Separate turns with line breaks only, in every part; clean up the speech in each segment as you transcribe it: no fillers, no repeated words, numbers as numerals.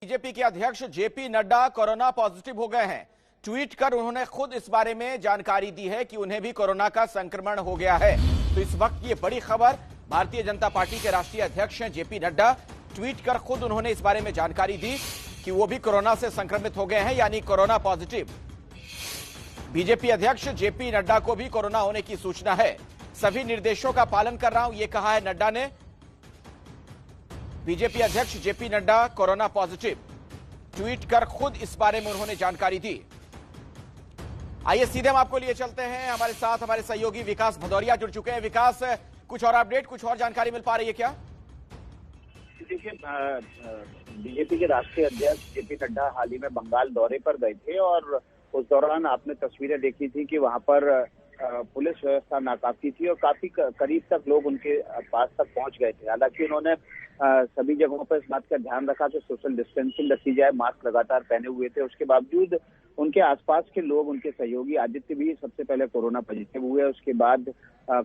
BJP के अध्यक्ष JP Nadda corona positive हो गए हैं। ट्वीट कर उन्होंने खुद इस बारे में जानकारी दी है कि उन्हें भी कोरोना का संक्रमण हो गया है। तो इस वक्त ये बड़ी खबर, भारतीय जनता पार्टी के राष्ट्रीय अध्यक्ष हैं जेपी नड्डा। ट्वीट कर खुद उन्होंने इस बारे में जानकारी दी कि वो भी कोरोना से संक्रमित हो गए हैं, यानी कोरोना पॉजिटिव। बीजेपी अध्यक्ष जेपी नड्डा को भी कोरोना होने की सूचना है। सभी निर्देशों का पालन कर रहा हूं, यह कहा है नड्डा ने। बीजेपी अध्यक्ष JP Nadda corona positive, tweet कर खुद इस बारे में उन्होंने जानकारी दी। आइए सीधे हम आपको लिए चलते हैं। हमारे साथ हमारे सहयोगी विकास भदौरिया जुड़ चुके हैं। विकास, कुछ और अपडेट, कुछ और जानकारी मिल पा रही है क्या?
देखिए, बीजेपी के राष्ट्रीय अध्यक्ष जेपी नड्डा हाल ही में बंगाल दौरे पर गए थे और उस दौरान आपने तस्वीरें देखी थी कि वहां पर पुलिस व्यवस्था नाकाफी थी और काफी करीब तक लोग उनके पास तक पहुंच गए थे। हालांकि उन्होंने सभी जगहों पर इस बात का ध्यान रखा कि सोशल डिस्टेंसिंग रखी जाए, मास्क लगातार पहने हुए थे। उसके बावजूद उनके आसपास के लोग, उनके सहयोगी आदित्य भी सबसे पहले कोरोना पॉजिटिव हुए। उसके बाद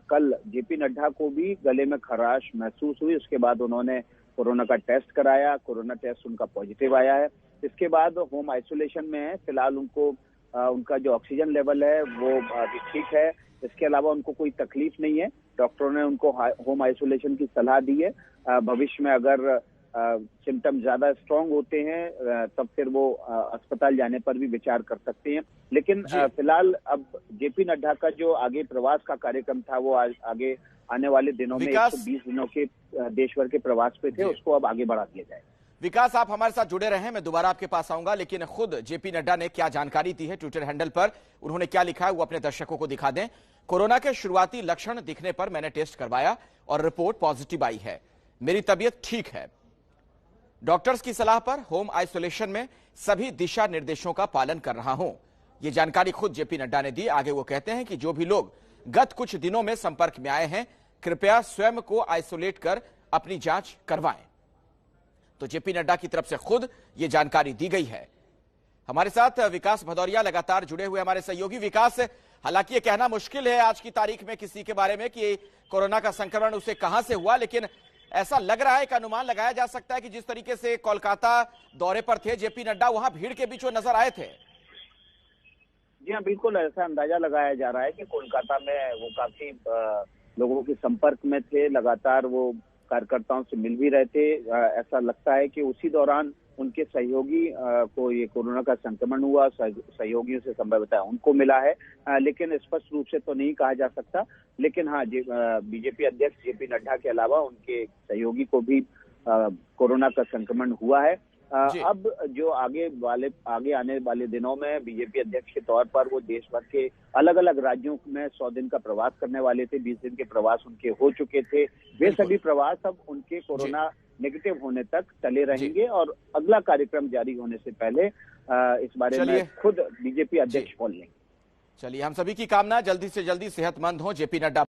कल जेपी नड्डा को भी गले में खराश महसूस हुई। उसके बाद उन्होंने कोरोना का टेस्ट कराया, कोरोना टेस्ट उनका पॉजिटिव आया है। इसके बाद होम आइसोलेशन में है। फिलहाल उनका जो ऑक्सीजन लेवल है वो अभी ठीक है। इसके अलावा उनको कोई तकलीफ नहीं है। डॉक्टरों ने उनको होम आइसोलेशन की सलाह दी है। भविष्य में अगर सिम्टम ज्यादा स्ट्रांग होते हैं तब फिर वो अस्पताल जाने पर भी विचार कर सकते हैं। लेकिन फिलहाल अब जेपी नड्डा का जो आगे प्रवास का कार्यक्रम था वो आगे आने वाले दिनों में 120 दिनों के देश भर के प्रवास पे थे, उसको अब आगे बढ़ा दिया जाए।
विकास, आप हमारे साथ जुड़े रहे, मैं दोबारा आपके पास आऊंगा, लेकिन खुद जेपी नड्डा ने क्या जानकारी दी है ट्विटर हैंडल पर, उन्होंने क्या लिखा है वो अपने दर्शकों को दिखा दें। कोरोना के शुरुआती लक्षण दिखने पर मैंने टेस्ट करवाया और रिपोर्ट पॉजिटिव आई है। मेरी तबीयत ठीक है। डॉक्टर्स की सलाह पर होम आइसोलेशन में सभी दिशा निर्देशों का पालन कर रहा हूं। यह जानकारी खुद जेपी नड्डा ने दी। आगे वो कहते हैं कि जो भी लोग गत कुछ दिनों में संपर्क में आए हैं, कृपया स्वयं को आइसोलेट कर अपनी जांच करवाएं। तो जेपी नड्डा की तरफ से खुद यह जानकारी दी गई है। हमारे साथ विकास भदौरिया लगातार जुड़े हुए हमारे सहयोगी। विकास, हालांकि यह कहना मुश्किल है आज की तारीख में किसी के बारे में कि कोरोना का संक्रमण उसे कहां से हुआ, लेकिन ऐसा लग रहा है, एक अनुमान लगाया जा सकता है कि जिस तरीके से कोलकाता दौरे पर थे जेपी नड्डा, वहां भीड़ के बीच वो नजर आए थे।
जी हाँ, बिल्कुल ऐसा अंदाजा लगाया जा रहा है कि कोलकाता में वो काफी लोगों के संपर्क में थे, लगातार वो कार्यकर्ताओं से मिल भी रहे थे। ऐसा लगता है कि उसी दौरान उनके सहयोगी को ये कोरोना का संक्रमण हुआ। सहयोगियों से संभवतः उनको मिला है, लेकिन स्पष्ट रूप से तो नहीं कहा जा सकता। लेकिन हाँ, बीजेपी अध्यक्ष जेपी नड्डा के अलावा उनके सहयोगी को भी कोरोना का संक्रमण हुआ है। अब जो आगे आने वाले दिनों में बीजेपी अध्यक्ष के तौर पर वो देश भर के अलग अलग राज्यों में 100 दिन का प्रवास करने वाले थे। 20 दिन के प्रवास उनके हो चुके थे। वे सभी प्रवास अब उनके कोरोना नेगेटिव होने तक चले रहेंगे और अगला कार्यक्रम जारी होने से पहले इस बारे में खुद बीजेपी अध्यक्ष बोल लेंगे।
चलिए, हम सभी की कामना जल्दी से जल्दी सेहतमंद हो जेपी नड्डा।